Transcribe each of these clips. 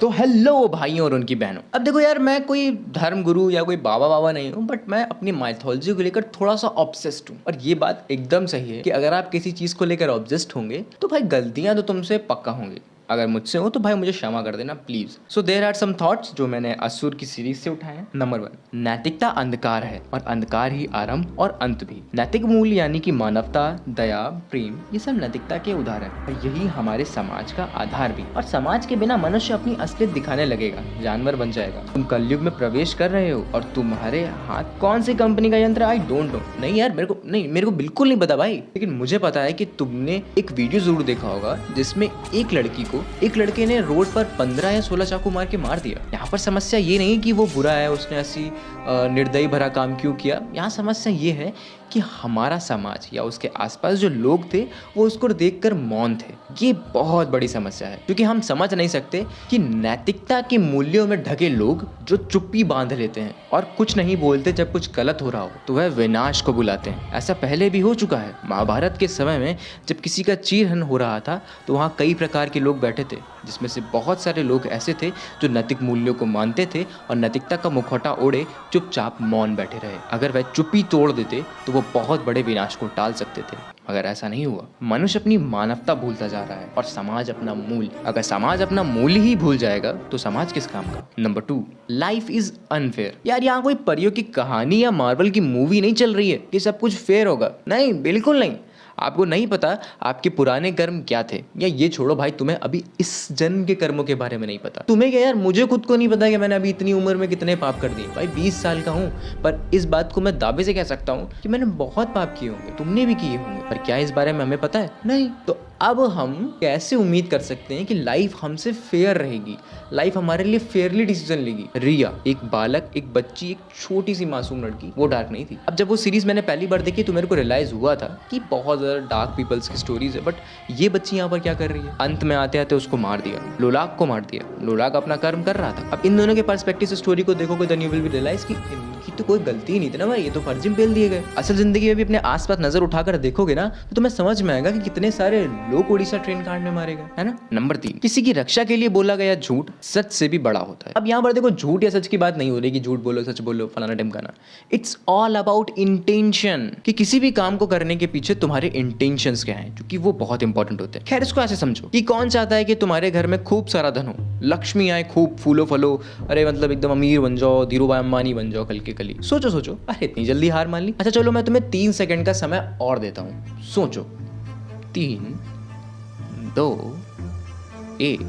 तो हेलो भाइयों और उनकी बहनों। अब देखो यार, मैं कोई धर्म गुरु या कोई बाबा नहीं हूँ, बट मैं अपनी माइथोलॉजी को लेकर थोड़ा सा ऑब्सेस्ड हूँ। और ये बात एकदम सही है कि अगर आप किसी चीज़ को लेकर ऑब्सेस्ड होंगे तो भाई गलतियाँ तो तुमसे पक्का होंगी। अगर मुझसे हो तो भाई मुझे क्षमा कर देना please. So there are some thoughts जो मैंने असुर की सीरीज से उठाए हैं। नंबर 1, नैतिकता अंधकार है और अंधकार ही आरंभ और अंत भी। नैतिक मूल्य यानी कि मानवता, दया, प्रेम, ये सब नैतिकता के उदाहरण है और यही हमारे समाज का आधार भी। और समाज के बिना मनुष्य अपनी असलियत दिखाने लगेगा, जानवर बन जाएगा। तुम कलयुग में प्रवेश कर रहे हो और तुम्हारे हाथ कौन सी कंपनी का यंत्र, आई डोंट नो। नहीं यार, मेरे को बिल्कुल नहीं पता भाई, लेकिन मुझे पता है कि तुमने एक वीडियो जरूर देखा होगा जिसमें एक लड़की को एक लड़के ने रोड पर 15 या 16 चाकू मार के मार दिया। यहाँ पर समस्या ये नहीं कि वो बुरा है, उसने ऐसी निर्दयी भरा काम क्यों किया। यहाँ समस्या ये है कि हमारा समाज या उसके आसपास जो लोग थे वो उसको देखकर मौन थे। ये बहुत बड़ी समस्या है क्योंकि हम समझ नहीं सकते कि नैतिकता के मूल्यों में ढके लोग जो चुप्पी बांध लेते हैं और कुछ नहीं बोलते जब कुछ गलत हो रहा हो तो वह विनाश को बुलाते हैं। ऐसा पहले भी हो चुका है। महाभारत के समय में जब किसी का चीरहरण हो रहा था तो वहाँ कई प्रकार के लोग बैठे थे, जिसमें से बहुत सारे लोग ऐसे थे जो नैतिक मूल्यों को मानते थे और नैतिकता का मुखौटा ओढ़े चुपचाप मौन बैठे रहे। अगर वह चुप्पी तोड़ देते तो वो बहुत बड़े विनाश को टाल सकते थे, मगर ऐसा नहीं हुआ। मनुष्य अपनी मानवता भूलता जा रहा है और समाज अपना मूल्य। अगर समाज अपना मूल्य ही भूल जाएगा तो समाज किस काम का। Number 2, life is unfair. यार यहाँ कोई परियों की कहानी या मार्वल की मूवी नहीं चल रही है कि सब कुछ फेयर होगा। नहीं, बिल्कुल नहीं। आपको नहीं पता आपके पुराने कर्म क्या थे, या ये छोड़ो भाई, तुम्हें अभी इस जन्म के कर्मों के बारे में नहीं पता। तुम्हें क्या यार, मुझे खुद को नहीं पता कि मैंने अभी इतनी उम्र में कितने पाप कर दिए। भाई 20 साल का हूँ, पर इस बात को मैं दावे से कह सकता हूँ कि मैंने बहुत पाप किए होंगे, तुमने भी किए होंगे, पर क्या इस बारे में हमें पता है? नहीं। तो अब हम कैसे उम्मीद कर सकते हैं कि लाइफ हमसे फेयर रहेगी, लाइफ हमारे लिए फेयरली डिसीजन लेगी। रिया, एक बालक, एक बच्ची, एक छोटी सी मासूम लड़की, वो डार्क नहीं थी। अब जब वो सीरीज मैंने पहली बार देखी तो मेरे को रियलाइज हुआ था कि बहुत ज्यादा डार्क पीपल्स की स्टोरीज है, बट ये बच्ची यहाँ पर क्या कर रही है? अंत में आते आते उसको मार दिया, लोलाक को मार दिया। लोलाक अपना कर्म कर रहा था। अब इन दोनों के पर्सपेक्टिव से स्टोरी को देखोगे then you will be realize कि इनकी तो कोई गलती ही नहीं थी ना भाई, ये तो फर्जी में पेल दिए गए। असल जिंदगी में भी अपने आसपास नजर उठाकर देखोगे ना तो तुम्हें समझ में आएगा कि कितने सारे लोग उड़ीसा ट्रेन कांड में मारे गए, है ना। नंबर 3, किसी की रक्षा के लिए बोला गया झूठ सच से भी बड़ा होता है। अब यहाँ पर देखो, झूठ या सच की बात नहीं हो रही कि झूठ बोलो सच बोलो फलाना ढिमकाना। इट्स ऑल अबाउट इंटेंशन, कि किसी भी काम को करने के पीछे तुम्हारे इंटेंशंस क्या हैं, क्योंकि वो बहुत इंपॉर्टेंट होते हैं। खैर, इसको ऐसे समझो कि कौन चाहता है कि तुम्हारे घर में खूब सारा धन हो, लक्ष्मी आए, खूब फूलो फलो, अरे मतलब एकदम अमीर बन जाओ, धीरूभाई अंबानी बन जाओ कल के कली। सोचो सोचो, अरे इतनी जल्दी हार मान ली? अच्छा चलो, मैं तुम्हें 3 सेकंड का समय और देता हूँ, सोचो। 3, 2, 1।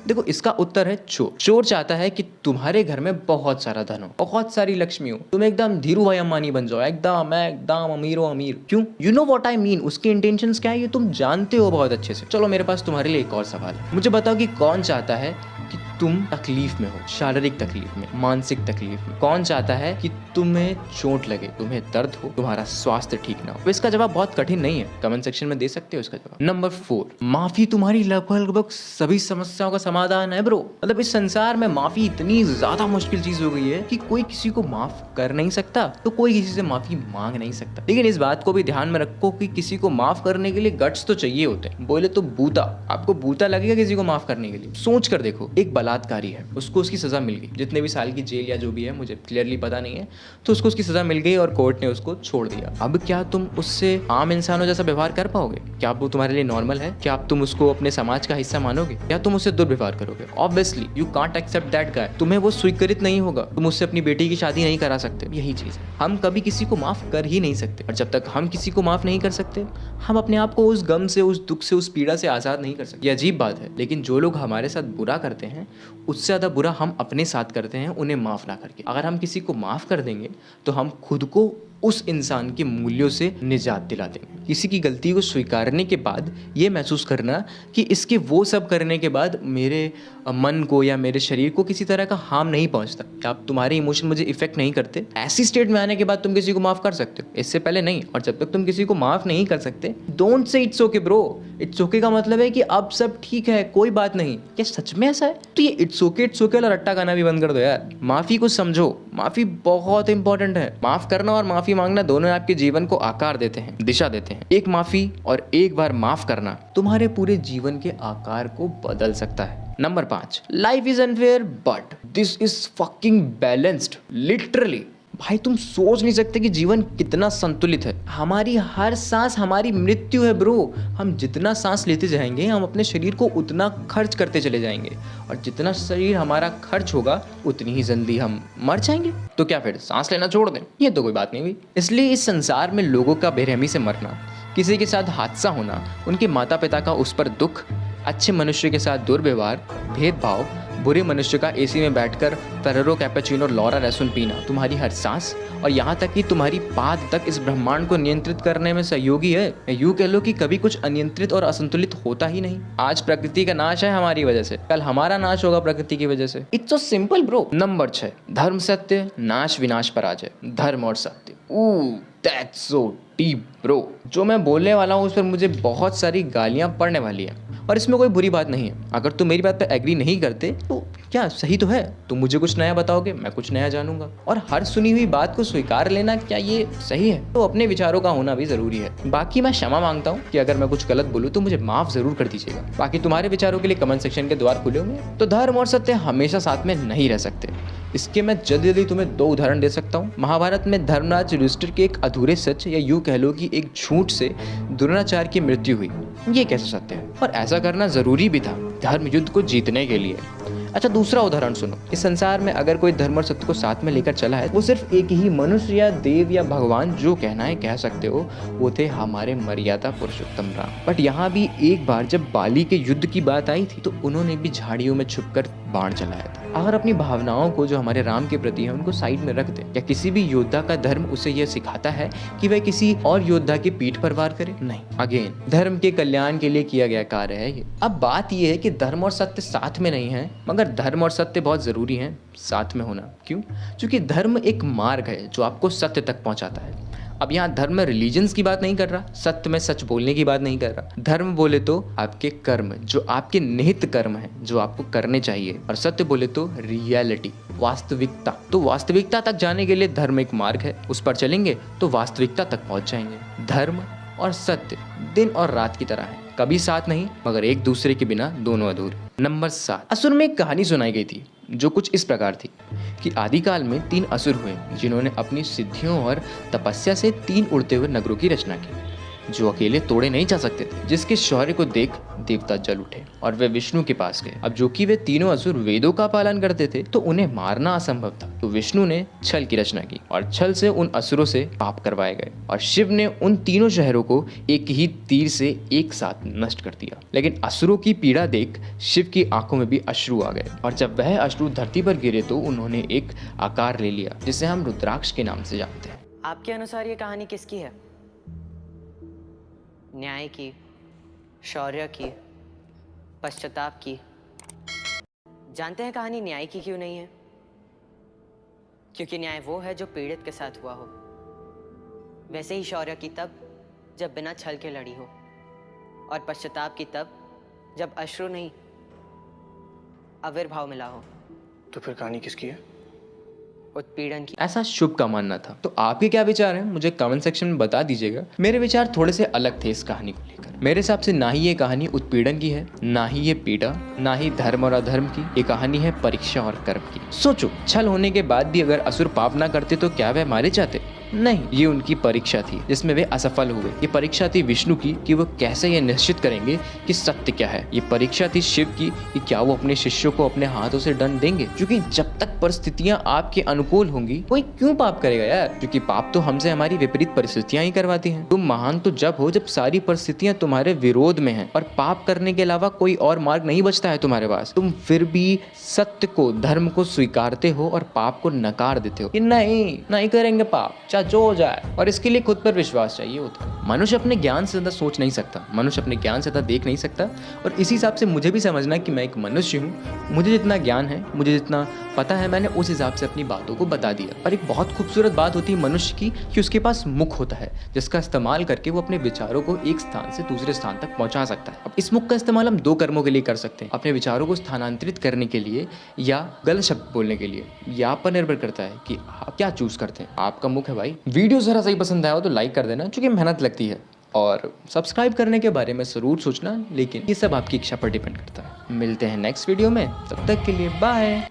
देखो, इसका उत्तर है चोर। चोर चाहता है कि तुम्हारे घर में बहुत सारा धन हो, बहुत सारी लक्ष्मी हो, तुम एकदम धीरूभाई अंबानी बन जाओ, एकदम अमीरो अमीर। क्यों? You know what I mean. उसके इंटेंशंस क्या है ये तुम जानते हो बहुत अच्छे से। चलो, मेरे पास तुम्हारे लिए एक और सवाल है। मुझे बताओ कि कौन चाहता है कि तुम तकलीफ में हो, शारीरिक तकलीफ में, मानसिक तकलीफ में? कौन चाहता है कि तुम्हें चोट लगे, तुम्हें दर्द हो, तुम्हारा स्वास्थ्य ठीक ना हो? तो इसका जवाब बहुत कठिन नहीं है, कमेंट सेक्शन में दे सकते हो इसका जवाब। नंबर 4, माफी तुम्हारी लगभग सभी समस्याओं का समाधान है ब्रो। मतलब इस संसार में माफी इतनी ज्यादा मुश्किल चीज हो गई है कि कोई किसी को माफ कर नहीं सकता तो कोई किसी से माफी मांग नहीं सकता। लेकिन इस बात को भी ध्यान में रखो कि किसी को माफ करने के लिए गट्स तो चाहिए होते हैं। बोले तो बूता, आपको बूता लगेगा किसी को माफ करने के लिए? सोच कर देखो, एक बलात्कारी है, उसको उसकी सजा मिल गई, जितने भी साल की जेल या जो भी है मुझे क्लियरली पता नहीं है, तो उसको उसकी सजा मिल गई और कोर्ट ने उसको छोड़ दिया। अब क्या तुम उससे आम इंसानों जैसा व्यवहार कर पाओगे? क्या वो तुम्हारे लिए नॉर्मल है? क्या तुम उसको अपने समाज का हिस्सा मानोगे या तुम उससे दुर्व्यवहार करोगे? Obviously you can't accept that guy. तुम्हें वो स्वीकृत नहीं होगा, तुम उससे अपनी बेटी की शादी नहीं करा सकते। यही चीज है, हम कभी किसी को माफ कर ही नहीं सकते, और जब तक हम किसी को माफ नहीं कर सकते हम अपने आप को उस गम से, उस दुख से, उस पीड़ा से आजाद नहीं कर सकते। ये अजीब बात है, लेकिन जो लोग हमारे साथ बुरा करते हैं उससे ज्यादा बुरा हम अपने साथ करते हैं उन्हें माफ ना करके। अगर हम किसी को माफ कर देंगे तो हम खुद को उस इंसान के मूल्यों से निजात दिला देंगे। किसी की गलती को स्वीकारने के बाद ये महसूस करना कि इसके वो सब करने के बाद मेरे मन को या मेरे शरीर को किसी तरह का हार्म नहीं पहुंचता, या आप तुम्हारे इमोशन मुझे इफेक्ट नहीं करते, ऐसी स्टेट में आने के बाद तुम किसी को माफ कर सकते हो, इससे पहले नहीं। और जब तक तुम किसी को माफ नहीं कर सकते, don't say it's okay bro. It's okay का मतलब है कि अब सब ठीक है, कोई बात नहीं। क्या सच में ऐसा है? तो ये इट्स ओके वाला रट्टा गाना भी बंद कर दो यार। माफी को समझो, माफी बहुत इंपॉर्टेंट है। माफ करना और माफी मांगना दोनों आपके जीवन को आकार देते हैं, दिशा देते हैं। एक माफी और एक बार माफ करना तुम्हारे पूरे जीवन के आकार को बदल सकता है। Number 5, life is unfair but this is fucking balanced. Literally भाई तुम सोच नहीं सकते कि जीवन कितना संतुलित है। हमारी हर सांस हमारी मृत्यु है ब्रो। हम जितना सांस लेते जाएंगे हम अपने शरीर को उतना खर्च करते चले जाएंगे, और जितना शरीर हमारा खर्च होगा उतनी ही जल्दी हम मर जाएंगे। तो क्या फिर सांस लेना छोड़ दें? ये तो कोई बात नहीं हुई। इसलिए इस संसार में लोगों का बेरहमी से मरना, किसी के साथ हादसा होना, उनके माता पिता का उस पर दुख, अच्छे मनुष्य के साथ दुर्व्यवहार, भेदभाव, बुरे मनुष्य का एसी में बैठकर फेरेरो कैपेचिनो लॉरा रेसुन पीना, तुम्हारी हर सांस और यहाँ तक कि तुम्हारी पाद तक इस ब्रह्मांड को नियंत्रित करने में सहयोगी है। यूँ कह लो कि कभी कुछ अनियंत्रित और असंतुलित होता ही नहीं। आज प्रकृति का नाश है हमारी वजह से, कल हमारा नाश होगा प्रकृति की वजह से। It's so simple bro. Number 6, धर्म सत्य, नाश विनाश पराजय। धर्म और सत्य, दैट्स सो डीप ब्रो। जो मैं बोलने वाला हूँ उस पर मुझे बहुत सारी गालियाँ पड़ने वाली हैं, और इसमें कोई बुरी बात नहीं है। अगर तुम मेरी बात पे एग्री नहीं करते तो क्या सही तो है, तुम मुझे कुछ नया बताओगे, मैं कुछ नया जानूंगा, और हर सुनी हुई बात को स्वीकार लेना क्या ये सही है? तो अपने विचारों का होना भी जरूरी है। बाकी मैं क्षमा मांगता हूँ कि अगर मैं कुछ गलत बोलूँ तो मुझे माफ जरूर कर दीजिएगा। बाकी तुम्हारे विचारों के लिए कमेंट सेक्शन के द्वार खुले होंगे। तो धर्म और सत्य हमेशा साथ में नहीं रह सकते। इसके मैं जल्दी जल्दी तुम्हें 2 उदाहरण दे सकता हूँ। महाभारत में धर्मराज युधिष्ठिर के एक अधूरे सच या यूँ कह लो कि एक झूठ से द्रोणाचार्य की मृत्यु हुई। ये कैसे सत्य है? और ऐसा करना जरूरी भी था धर्म युद्ध को जीतने के लिए। अच्छा, दूसरा उदाहरण सुनो। इस संसार में अगर कोई धर्म और सत्य को साथ में लेकर चला है, वो सिर्फ एक ही मनुष्य या देव या भगवान, जो कहना है कह सकते हो, वो थे हमारे मर्यादा पुरुषोत्तम राम। बट यहाँ भी एक बार जब बाली के युद्ध की बात आई थी तो उन्होंने भी झाड़ियों में छुपकर बाण चलाया था। अगर अपनी भावनाओं को जो हमारे राम के प्रति है उनको साइड में रख दे, या किसी भी योद्धा का धर्म उसे यह सिखाता है कि वह किसी और योद्धा की पीठ पर वार करे? नहीं। अगेन, धर्म के कल्याण के लिए किया गया कार्य है ये। अब बात यह है कि धर्म और सत्य साथ में नहीं है, मगर धर्म और सत्य बहुत जरूरी है साथ में होना। क्यों? क्योंकि धर्म एक मार्ग है जो आपको सत्य तक पहुंचाता है। अब यहाँ धर्म में रिलीजन्स की बात नहीं कर रहा, सत्य में सच बोलने की बात नहीं कर रहा। धर्म बोले तो आपके कर्म, जो आपके निहित कर्म है, जो आपको करने चाहिए, और सत्य बोले तो रियलिटी, वास्तविकता। तो वास्तविकता तक जाने के लिए धर्म एक मार्ग है, उस पर चलेंगे तो वास्तविकता तक पहुंच जाएंगे। धर्म और सत्य दिन और रात की तरह है, कभी साथ नहीं, मगर एक दूसरे के बिना दोनों अधूरे। नंबर 7, असुर में एक कहानी सुनाई गई थी जो कुछ इस प्रकार थी कि आदिकाल में 3 असुर हुए जिन्होंने अपनी सिद्धियों और तपस्या से 3 उड़ते हुए नगरों की रचना की, जो अकेले तोड़े नहीं जा सकते थे। जिसके शौर्य को देख देवता जल उठे और वे विष्णु के पास गए। अब जो कि वे तीनों असुर वेदों का पालन करते थे तो उन्हें मारना असंभव था। तो विष्णु ने छल की रचना की और छल से उन असुरों से पाप करवाए गए, और शिव ने उन तीनों शहरों को एक ही तीर से एक साथ नष्ट कर दिया। लेकिन असुरों की पीड़ा देख शिव की आंखों में भी अश्रु आ गए, और जब वह अश्रु धरती पर गिरे तो उन्होंने एक आकार ले लिया जिसे हम रुद्राक्ष के नाम से जानते हैं। आपके अनुसार ये कहानी किसकी है? न्याय की, शौर्य की, पश्चाताप की? जानते हैं कहानी न्याय की क्यों नहीं है? क्योंकि न्याय वो है जो पीड़ित के साथ हुआ हो। वैसे ही शौर्य की तब जब बिना छल के लड़ी हो, और पश्चाताप की तब जब अश्रु नहीं आविर्भाव मिला हो। तो फिर कहानी किसकी है? उत्पीड़न की। ऐसा शुभ का मानना था। तो आपके क्या विचार हैं मुझे कमेंट सेक्शन में बता दीजिएगा। मेरे विचार थोड़े से अलग थे इस कहानी को लेकर। मेरे हिसाब से ना ही ये कहानी उत्पीड़न की है, ना ही ये पीड़ा, ना ही धर्म और अधर्म की। ये कहानी है परीक्षा और कर्म की। सोचो, छल होने के बाद भी अगर असुर पाप ना करते तो क्या वह मारे जाते? नहीं, ये उनकी परीक्षा थी जिसमें वे असफल हुए। ये परीक्षा थी विष्णु की कि वो कैसे ये निश्चित करेंगे कि सत्य क्या है। ये परीक्षा थी शिव की कि क्या वो अपने शिष्यों को अपने हाथों से दंड देंगे। क्योंकि जब तक परिस्थितियां आपके अनुकूल होंगी कोई क्यों पाप करेगा यार? क्योंकि पाप तो हमसे हमारी विपरीत परिस्थितियां ही करवाती हैं। तुम महान तो जब हो जब सारी परिस्थितियां तुम्हारे विरोध में हैं और पाप करने के अलावा कोई और मार्ग नहीं बचता है तुम्हारे पास। तुम फिर भी सत्य को, धर्म को स्वीकारते हो और पाप को नकार देते हो कि नहीं करेंगे पाप, जो हो जाए। और इसके लिए खुद पर विश्वास चाहिए होता है। मनुष्य अपने ज्ञान से ज्यादा सोच नहीं सकता, मनुष्य अपने ज्ञान से ज्यादा देख नहीं सकता। और इसी हिसाब से मुझे भी समझना कि मैं एक मनुष्य हूँ, मुझे जितना ज्ञान है, मुझे जितना पता है, मैंने उस हिसाब से अपनी बातों को बता दिया। और एक बहुत खूबसूरत बात होती है मनुष्य की कि उसके पास मुख होता है जिसका इस्तेमाल करके वो अपने विचारों को एक स्थान से दूसरे स्थान तक पहुंचा सकता है। अब इस मुख का इस्तेमाल हम 2 कर्मों के लिए कर सकते हैं, अपने विचारों को स्थानांतरित करने के लिए या गलत शब्द बोलने के लिए। या आप पर निर्भर करता है कि आप क्या चूज करते हैं। आपका मुख है भाई। वीडियो जरा सही पसंद आया हो तो लाइक कर देना, क्योंकि मेहनत लगती है। और सब्सक्राइब करने के बारे में ज़रूर सोचना, लेकिन ये सब आपकी इच्छा पर डिपेंड करता है। मिलते हैं नेक्स्ट वीडियो में, तब तक के लिए बाय।